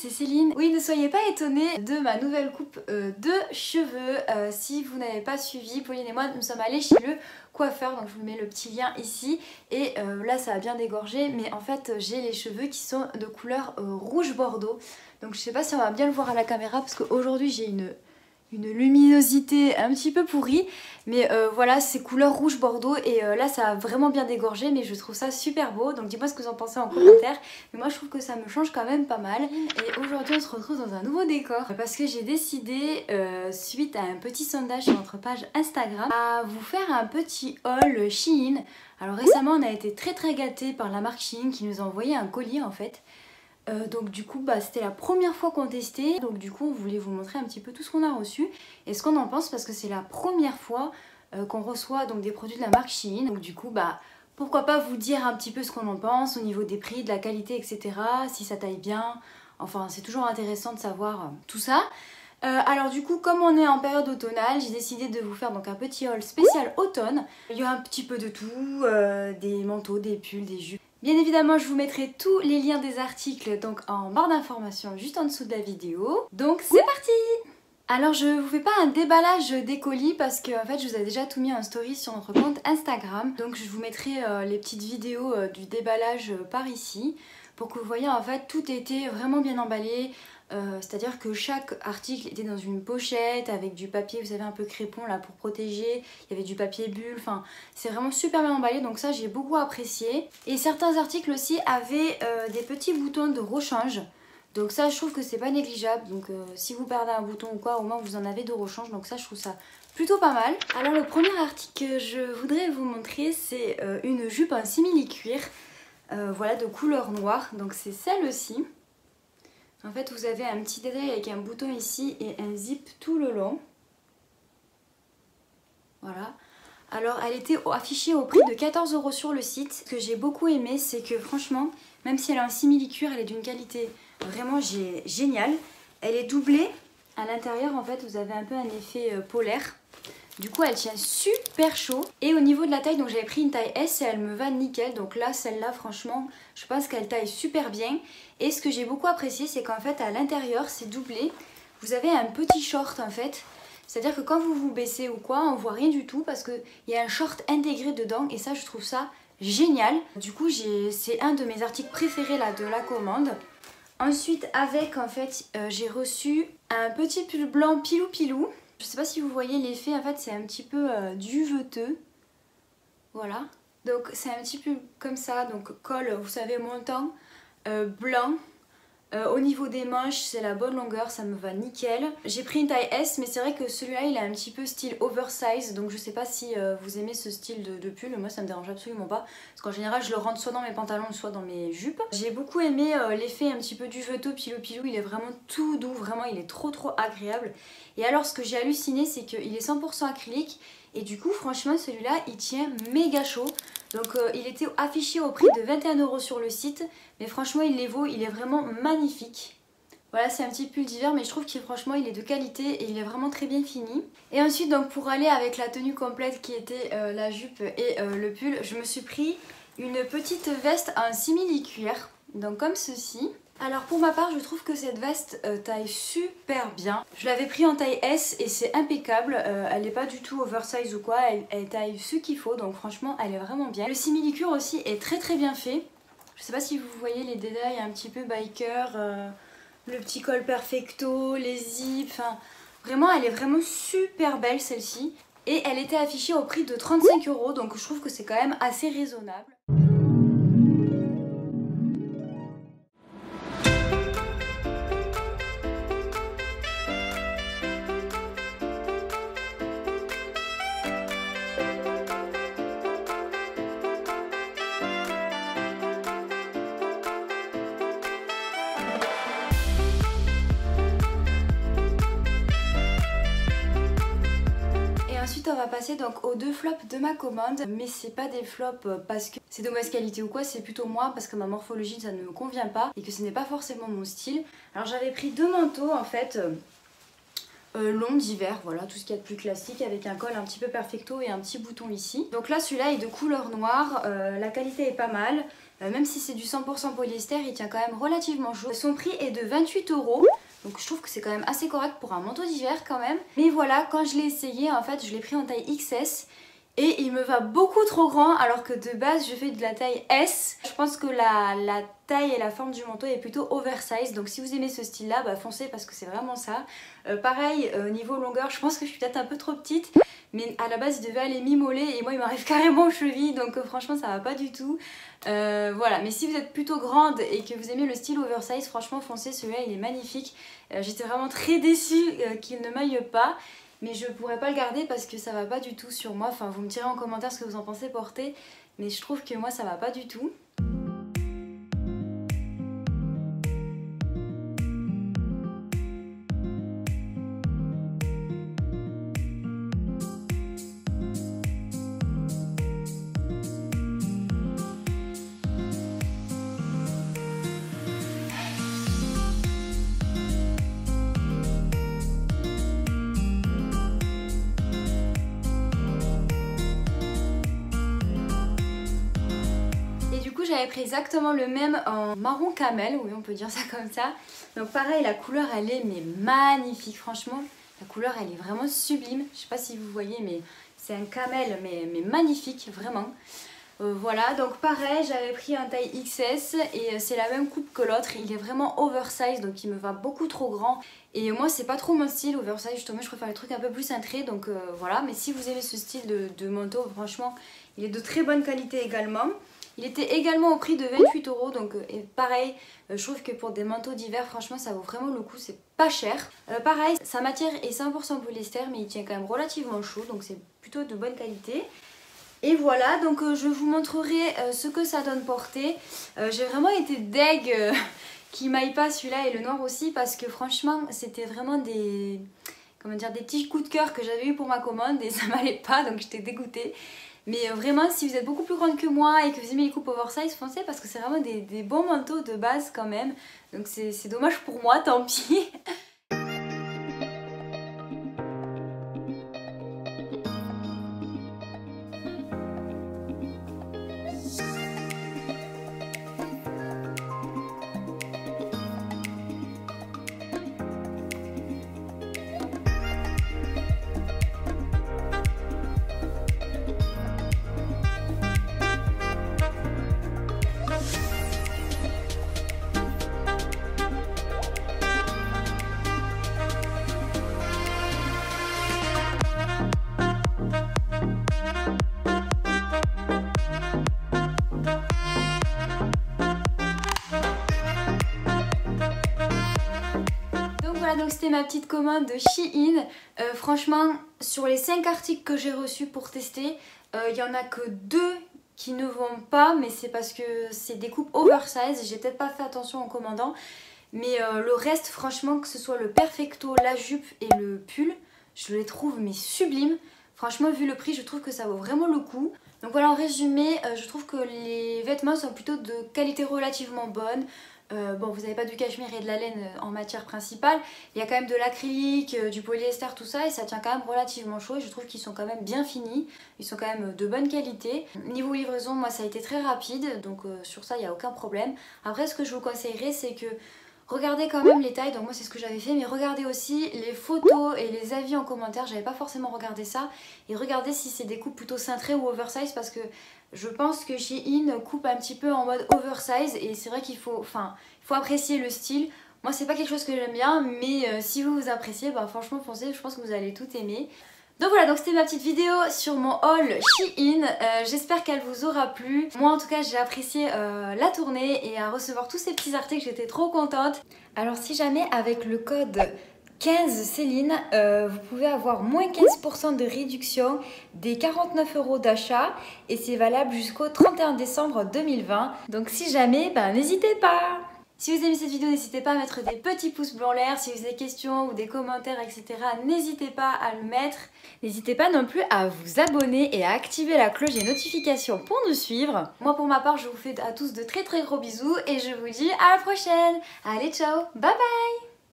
c'est Céline. Oui, ne soyez pas étonnés de ma nouvelle coupe de cheveux. Si vous n'avez pas suivi, Pauline et moi nous sommes allés chez le coiffeur, donc je vous mets le petit lien ici. Et là ça a bien dégorgé, mais en fait j'ai les cheveux qui sont de couleur rouge bordeaux. Donc je sais pas si on va bien le voir à la caméra parce qu'aujourd'hui j'ai une luminosité un petit peu pourrie, mais voilà, c'est couleur rouge bordeaux et là ça a vraiment bien dégorgé, mais je trouve ça super beau, donc dis-moi ce que vous en pensez en commentaire. Mais moi je trouve que ça me change quand même pas mal. Et aujourd'hui on se retrouve dans un nouveau décor parce que j'ai décidé, suite à un petit sondage sur notre page Instagram, à vous faire un petit haul Shein. Alors récemment on a été très gâtés par la marque Shein qui nous a envoyé un colis en fait. Donc du coup c'était la première fois qu'on testait, donc du coup on voulait vous montrer un petit peu tout ce qu'on a reçu et ce qu'on en pense, parce que c'est la première fois qu'on reçoit donc des produits de la marque Shein. Donc du coup pourquoi pas vous dire un petit peu ce qu'on en pense au niveau des prix, de la qualité, etc. Si ça taille bien, enfin c'est toujours intéressant de savoir tout ça. Alors du coup, comme on est en période automnale, j'ai décidé de vous faire donc un petit haul spécial automne. Il y a un petit peu de tout, des manteaux, des pulls, des jupes. Bien évidemment, je vous mettrai tous les liens des articles donc en barre d'informations juste en dessous de la vidéo. Donc c'est parti! Alors je vous fais pas un déballage des colis parce que en fait je vous ai déjà tout mis en story sur notre compte Instagram. Donc je vous mettrai les petites vidéos du déballage par ici pour que vous voyez en fait tout était vraiment bien emballé. C'est-à-dire que chaque article était dans une pochette avec du papier, vous savez, un peu crépon là pour protéger. Il y avait du papier bulle, enfin c'est vraiment super bien emballé, donc ça j'ai beaucoup apprécié. Et certains articles aussi avaient des petits boutons de rechange. Donc ça je trouve que c'est pas négligeable, donc si vous perdez un bouton ou quoi, au moins vous en avez de rechange, donc ça je trouve ça plutôt pas mal. Alors le premier article que je voudrais vous montrer, c'est une jupe en simili-cuir, voilà, de couleur noire, donc c'est celle-ci. En fait vous avez un petit détail avec un bouton ici et un zip tout le long. Voilà. Alors elle était affichée au prix de 14 € sur le site. Ce que j'ai beaucoup aimé, c'est que franchement, même si elle est en simili-cuir, elle est d'une qualité vraiment géniale. Elle est doublée. À l'intérieur en fait vous avez un peu un effet polaire. Du coup elle tient super chaud. Et au niveau de la taille, donc j'avais pris une taille S et elle me va nickel. Donc là celle-là franchement je pense qu'elle taille super bien. Et ce que j'ai beaucoup apprécié, c'est qu'en fait à l'intérieur c'est doublé. Vous avez un petit short en fait. C'est-à-dire que quand vous vous baissez ou quoi, on voit rien du tout parce qu'il y a un short intégré dedans et ça je trouve ça génial. Du coup c'est un de mes articles préférés là de la commande. Ensuite avec en fait j'ai reçu un petit pull blanc pilou. Je sais pas si vous voyez l'effet, en fait c'est un petit peu duveteux. Voilà. Donc c'est un petit peu comme ça, donc col, vous savez, montant, blanc. Au niveau des manches, c'est la bonne longueur, ça me va nickel. J'ai pris une taille S, mais c'est vrai que celui-là il est un petit peu style oversize, donc je sais pas si vous aimez ce style de pull. Moi ça me dérange absolument pas, parce qu'en général je le rentre soit dans mes pantalons, soit dans mes jupes. J'ai beaucoup aimé l'effet un petit peu duveteux, pilou, il est vraiment tout doux, vraiment il est trop agréable. Et alors ce que j'ai halluciné, c'est qu'il est 100% acrylique, et du coup franchement celui-là il tient méga chaud. Donc il était affiché au prix de 21 € sur le site, mais franchement il les vaut, il est vraiment magnifique. Voilà, c'est un petit pull d'hiver, mais je trouve qu'il franchement il est de qualité et il est vraiment très bien fini. Et ensuite donc pour aller avec la tenue complète qui était la jupe et le pull, je me suis pris une petite veste en simili-cuir, donc comme ceci. Alors pour ma part je trouve que cette veste taille super bien. Je l'avais pris en taille S et c'est impeccable, elle n'est pas du tout oversize ou quoi, elle taille ce qu'il faut, donc franchement elle est vraiment bien. Le simili-cuir aussi est très bien fait. Je sais pas si vous voyez les détails un petit peu biker, le petit col perfecto, les zips, enfin vraiment elle est vraiment super belle celle-ci. Et elle était affichée au prix de 35 €, donc je trouve que c'est quand même assez raisonnable. Ensuite on va passer donc aux deux flops de ma commande, mais c'est pas des flops parce que c'est de mauvaise qualité ou quoi, c'est plutôt moi parce que ma morphologie ça ne me convient pas et que ce n'est pas forcément mon style. Alors j'avais pris deux manteaux en fait, long d'hiver, voilà, tout ce qu'il y a de plus classique avec un col un petit peu perfecto et un petit bouton ici. Donc là celui-là est de couleur noire, la qualité est pas mal, même si c'est du 100% polyester, il tient quand même relativement chaud. Son prix est de 28 €. Donc je trouve que c'est quand même assez correct pour un manteau d'hiver quand même. Mais voilà, quand je l'ai essayé, en fait, je l'ai pris en taille XS. Et il me va beaucoup trop grand alors que de base je fais de la taille S. Je pense que la taille et la forme du manteau est plutôt oversize. Donc si vous aimez ce style là, bah foncez parce que c'est vraiment ça. Pareil, niveau longueur, je pense que je suis peut-être un peu trop petite. Mais à la base il devait aller mi-mollet et moi il m'arrive carrément aux chevilles. Donc franchement ça va pas du tout. Voilà, mais si vous êtes plutôt grande et que vous aimez le style oversize, franchement foncez, celui-là il est magnifique. J'étais vraiment très déçue qu'il ne m'aille pas. Mais je pourrais pas le garder parce que ça va pas du tout sur moi. Enfin, vous me direz en commentaire ce que vous en pensez porter. Mais je trouve que moi ça va pas du tout. J'avais pris exactement le même en marron camel, oui on peut dire ça comme ça. Donc pareil, la couleur elle est mais magnifique, franchement. La couleur elle est vraiment sublime. Je sais pas si vous voyez mais c'est un camel mais magnifique, vraiment. Voilà, donc pareil, j'avais pris un taille XS et c'est la même coupe que l'autre. Il est vraiment oversize, donc il me va beaucoup trop grand. Et moi c'est pas trop mon style oversize, justement je préfère les trucs un peu plus cintrés. Donc voilà, mais si vous aimez ce style de manteau, franchement il est de très bonne qualité également. Il était également au prix de 28 €, donc et pareil, je trouve que pour des manteaux d'hiver, franchement ça vaut vraiment le coup, c'est pas cher. Pareil, sa matière est 100% polyester, mais il tient quand même relativement chaud, donc c'est plutôt de bonne qualité. Et voilà, donc je vous montrerai ce que ça donne porter. J'ai vraiment été deg qu'il m'aille pas celui-là et le noir aussi, parce que franchement c'était vraiment des, comment dire, des petits coups de cœur que j'avais eu pour ma commande et ça m'allait pas, donc j'étais dégoûtée. Mais vraiment, si vous êtes beaucoup plus grande que moi et que vous aimez les coupes oversize, foncez parce que c'est vraiment des bons manteaux de base quand même. Donc c'est dommage pour moi, tant pis. Donc c'était ma petite commande de Shein. Franchement, sur les 5 articles que j'ai reçus pour tester, il n'y en a que 2 qui ne vont pas, mais c'est parce que c'est des coupes oversize. J'ai peut-être pas fait attention en commandant, mais le reste, franchement, que ce soit le perfecto, la jupe et le pull, je les trouve mais sublimes. Franchement, vu le prix, je trouve que ça vaut vraiment le coup. Donc voilà, en résumé, je trouve que les vêtements sont plutôt de qualité relativement bonne. Bon, vous n'avez pas du cachemire et de la laine en matière principale, il y a quand même de l'acrylique, du polyester, tout ça, et ça tient quand même relativement chaud et je trouve qu'ils sont quand même bien finis, ils sont quand même de bonne qualité. Niveau livraison, moi ça a été très rapide, donc sur ça il n'y a aucun problème. Après, ce que je vous conseillerais, c'est que regardez quand même les tailles, donc moi c'est ce que j'avais fait, mais regardez aussi les photos et les avis en commentaire, j'avais pas forcément regardé ça, et regardez si c'est des coupes plutôt cintrées ou oversize, parce que je pense que Shein coupe un petit peu en mode oversize, et c'est vrai qu'il faut, il faut apprécier le style. Moi c'est pas quelque chose que j'aime bien, mais si vous appréciez, bah franchement foncez, je pense que vous allez tout aimer. Donc voilà, donc c'était ma petite vidéo sur mon haul Shein, j'espère qu'elle vous aura plu. Moi en tout cas j'ai apprécié la tournée et à recevoir tous ces petits articles, j'étais trop contente. Alors si jamais avec le code 15 Céline, vous pouvez avoir moins 15% de réduction des 49 € d'achat et c'est valable jusqu'au 31 décembre 2020. Donc si jamais, n'hésitez pas. Si vous aimez cette vidéo, n'hésitez pas à mettre des petits pouces bleus en l'air. Si vous avez des questions ou des commentaires, etc., n'hésitez pas à le mettre. N'hésitez pas non plus à vous abonner et à activer la cloche des notifications pour nous suivre. Moi, pour ma part, je vous fais à tous de très gros bisous et je vous dis à la prochaine. Allez, ciao, bye bye.